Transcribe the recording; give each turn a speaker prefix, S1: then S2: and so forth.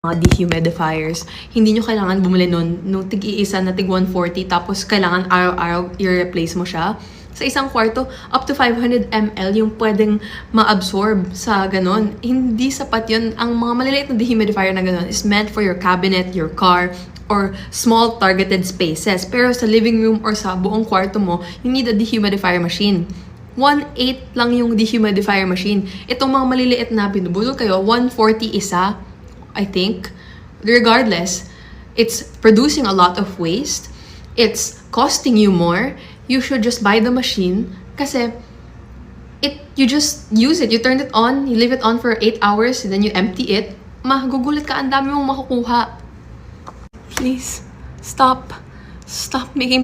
S1: mga dehumidifiers, hindi nyo kailangan bumili nun nung tig-iisa na tig 140 tapos kailangan araw-araw i-replace mo siya. Sa isang kwarto, up to 500 ml yung pwedeng ma-absorb sa ganon. Hindi sapat yun. Ang mga maliliit na dehumidifier na ganon is meant for your cabinet, your car, or small targeted spaces. Pero sa living room or sa buong kwarto mo, you need a dehumidifier machine. 1/8 lang yung dehumidifier machine. Itong mga maliliit na binubulol kayo, 140 isa, I think. Regardless, it's producing a lot of waste. It's costing you more. You should just buy the machine kasi you just use it. You turn it on, you leave it on for 8 hours, then you empty it. Magugulat ka, ang dami mong makukuha. Please, stop making